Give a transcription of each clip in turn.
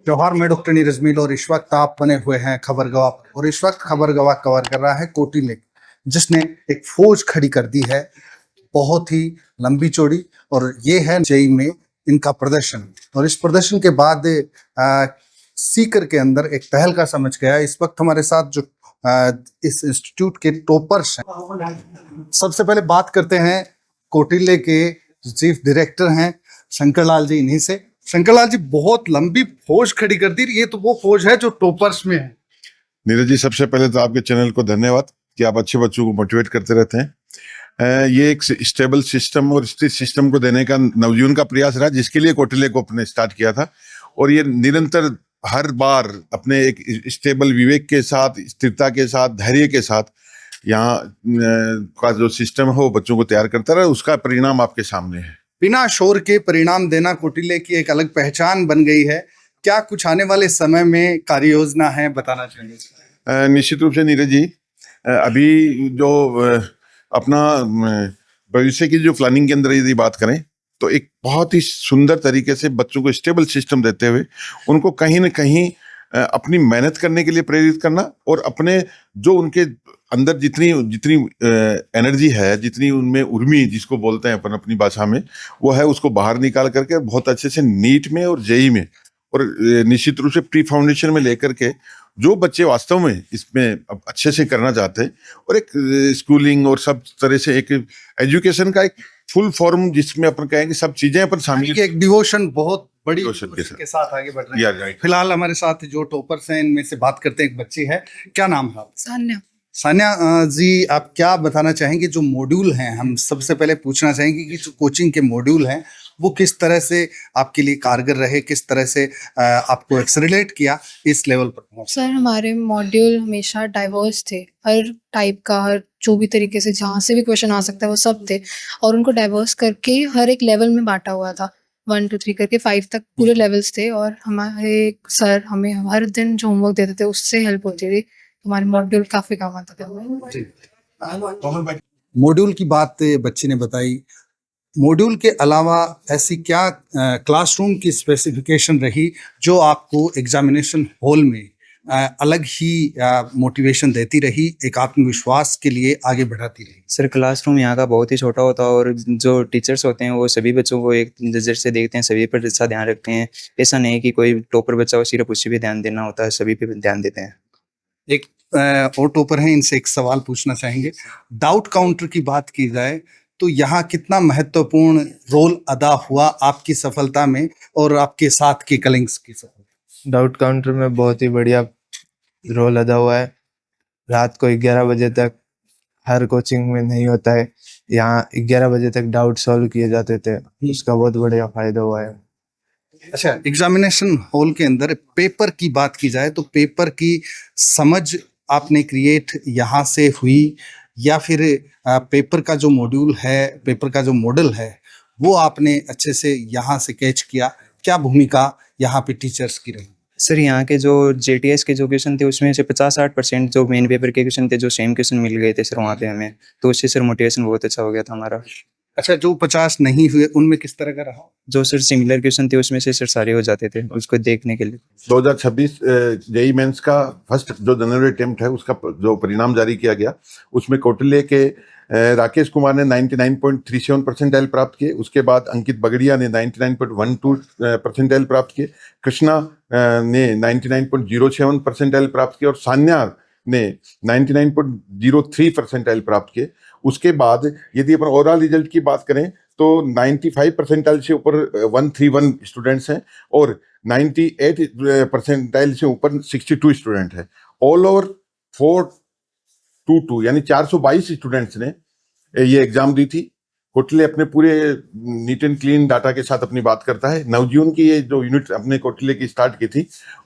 जौहर में डॉक्टर नीरज मील और इस वक्त आप बने हुए हैं खबर गवाह पर। और इस वक्त खबर गवाह कवर कर रहा है कोटी लेक, जिसने एक फौज खड़ी कर दी है, बहुत ही लंबी चौड़ी। और ये है जेई में इनका प्रदर्शन। और इस प्रदर्शन के बाद सीकर के अंदर एक तहलका समझ गया। इस वक्त हमारे साथ जो इस इंस्टीट्यूट के टॉपर्स हैं, सबसे पहले बात करते हैं कोटिले के चीफ डायरेक्टर हैं शंकर लाल जी, इन्हीं से। शंकर लाल जी, बहुत लंबी फौज खड़ी कर दी, ये तो वो फौज है जो टॉपर्स में है। नीरज जी, सबसे पहले तो आपके चैनल को धन्यवाद कि आप अच्छे बच्चों को मोटिवेट करते रहते हैं। ये एक स्टेबल सिस्टम और स्थिर सिस्टम को देने का नवजीवन का प्रयास रहा, जिसके लिए कोटिले को अपने स्टार्ट किया था। और ये निरंतर हर बार अपने एक स्टेबल विवेक के साथ, स्थिरता के साथ, धैर्य के साथ यहाँ का जो सिस्टम है वो बच्चों को तैयार करता रहा। उसका परिणाम आपके सामने है। बिना शोर के परिणाम देना कोटिले की एक अलग पहचान बन गई है। क्या कुछ आने वाले समय में कार्य योजना है, बताना चाहेंगे? निश्चित रूप से नीरज जी, अभी जो अपना भविष्य की जो प्लानिंग के अंदर यदि बात करें तो एक बहुत ही सुंदर तरीके से बच्चों को स्टेबल सिस्टम देते हुए उनको कहीं ना कहीं अपनी मेहनत करने के लिए प्रेरित करना, और अपने जो उनके अंदर जितनी जितनी एनर्जी है, जितनी उनमें उर्मी जिसको बोलते हैं अपन अपनी भाषा में, वो है उसको बाहर निकाल करके बहुत अच्छे से नीट में और जेई में और निश्चित रूप से प्री फाउंडेशन में लेकर के जो बच्चे वास्तव में इसमें अब अच्छे से करना चाहते हैं, और एक स्कूलिंग और सब तरह से एक एजुकेशन का एक फुल फॉर्म जिसमें अपन कहेंगे सब चीजें अपन शामिल, एक डिवोशन बहुत बड़ी डिवोशन के साथ आगे बढ़ रहे हैं। फिलहाल हमारे साथ जो टॉपर्स हैं, इनमें से बात करते हैं। एक बच्ची है, क्या नाम है? सान्या। सान्या जी, आप क्या बताना चाहेंगे? जो मॉड्यूल हैं, हम सबसे पहले पूछना चाहेंगे कि जो कोचिंग के मॉड्यूल हैं वो किस तरह से आपके लिए कारगर रहे, किस तरह से आपको एक्सेलरेट किया इस लेवल पर? सर, हमारे मॉड्यूल हमेशा डाइवर्स थे, हर टाइप का, हर जो भी तरीके से जहाँ से भी क्वेश्चन आ सकता है वो सब थे, और उनको डाइवर्स करके हर एक लेवल में बांटा हुआ था। 1 2 3 करके 5 तक पूरे लेवल्स थे, और हमारे सर हमें हर दिन जो होमवर्क देते थे उससे हेल्प होती थी। हमारे मॉड्यूल काफी काम आते थे। मॉड्यूल की बात बच्ची ने बताई। मॉड्यूल के अलावा ऐसी क्या क्लासरूम की स्पेसिफिकेशन रही जो आपको एग्जामिनेशन हॉल में अलग ही मोटिवेशन देती रही, एक आत्मविश्वास के लिए आगे बढ़ाती रही? सर, क्लासरूम यहाँ का बहुत ही छोटा होता है, और जो टीचर्स होते हैं वो सभी बच्चों को एक नज़र से देखते हैं, सभी पर अच्छा ध्यान रखते हैं। ऐसा नहीं है कि कोई टॉपर बच्चा हो सिर्फ उसी पे ध्यान देना होता है, सभी पे ध्यान देते हैं। एक और टॉपर हैं, इनसे एक सवाल पूछना चाहेंगे। डाउट काउंटर की बात की जाए तो यहाँ कितना महत्वपूर्ण रोल अदा हुआ आपकी सफलता में और आपके साथ के कलिंग्स की सफलता? डाउट काउंटर में बहुत ही बढ़िया रोल अदा हुआ है। रात को 11 बजे तक, हर कोचिंग में नहीं होता है, यहाँ 11 बजे तक डाउट सॉल्व किए जाते थे, उसका बहुत बढ़िया फायदा हुआ है। अच्छा, एग्जामिनेशन हॉल के अंदर पेपर की बात की जाए तो पेपर की समझ आपने क्रिएट यहाँ से हुई, या फिर पेपर का जो मॉड्यूल है, पेपर का जो मॉडल है, वो आपने अच्छे से यहाँ से कैच किया? क्या भूमिका यहाँ पे टीचर्स की रही? सर, यहाँ के जो JTS के जो क्वेश्चन थे उसमें से 50-60% जो मेन पेपर के क्वेश्चन थे, जो सेम क्वेश्चन मिल गए थे सर वहाँ पे हमें, तो उससे सर मोटिवेशन बहुत अच्छा हो गया था हमारा। अच्छा, जो 50 नहीं हुए उनमें किस तरह का रहा? जो सर सिमिलर क्वेश्चन थे उसमें से सर सारे हो जाते थे उसको देखने के लिए। 2026 जेई मेंस का फर्स्ट जो जनरल अटेम्प्ट है उसका जो परिणाम जारी किया गया, उसमें कोटले के राकेश कुमार ने 99.37 परसेंटाइल प्राप्त किए। उसके बाद अंकित बगड़िया ने 99.12 परसेंटाइल प्राप्त किए। कृष्णा ने 99.07 परसेंटाइल प्राप्त किए, और सान्या ने 99.03 परसेंटाइल प्राप्त किए। उसके बाद यदि अपन ओवरऑल रिजल्ट की बात करें तो 95 परसेंटाइल से ऊपर 131 स्टूडेंट्स हैं, और 98 परसेंटाइल से ऊपर 62 स्टूडेंट हैं। ऑल ओवर 422 यानी 422 स्टूडेंट्स ने ये एग्जाम दी थी। कोटले अपने पूरे नीट एंड क्लीन डाटा के साथ अपनी बात करता है। नवजीवन की ये जो यूनिट अपने कोटले की स्टार्ट की थी,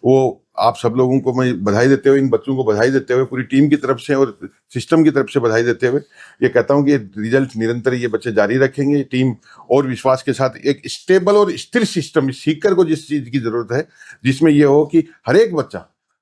वो आप सब लोगों को मैं बधाई देते हुए, इन बच्चों को बधाई देते हुए, पूरी टीम की तरफ से और सिस्टम की तरफ से बधाई देते हुए ये कहता हूँ कि रिजल्ट निरंतर ये बच्चे जारी रखेंगे। टीम और विश्वास के साथ एक स्टेबल और स्थिर सिस्टम, सीकर को जिस चीज़ की जरूरत है, जिसमें ये हो कि हर एक बच्चा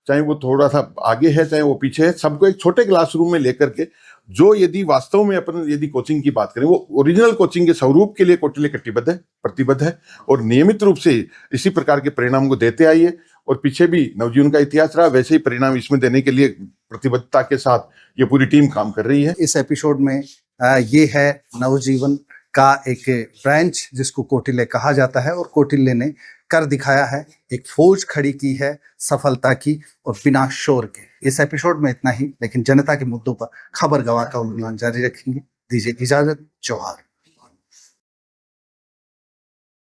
चाहे वो थोड़ा सा आगे है चाहे वो पीछे है, सबको एक छोटे क्लासरूम में लेकर के जो यदि वास्तव में अपन यदि कोचिंग की बात करें, वो ओरिजिनल कोचिंग के स्वरूप के लिए कौटिल्य कटिबद्ध है, प्रतिबद्ध है और नियमित रूप से इसी प्रकार के परिणाम को देते आई है। और पीछे भी नवजीवन का इतिहास रहा, वैसे ही परिणाम इसमें देने के लिए प्रतिबद्धता के साथ ये पूरी टीम काम कर रही है। इस एपिसोड में ये है नवजीवन का एक ब्रांच जिसको कौटिल्य कहा जाता है और कौटिल्य ने कर दिखाया है, एक फौज खड़ी की है सफलता की और बिना शोर के। इस एपिसोड में इतना ही, लेकिन जनता के मुद्दों पर खबर गवाह का उन्मूलन जारी रखेंगे। दीजिए इजाजत, जोहार।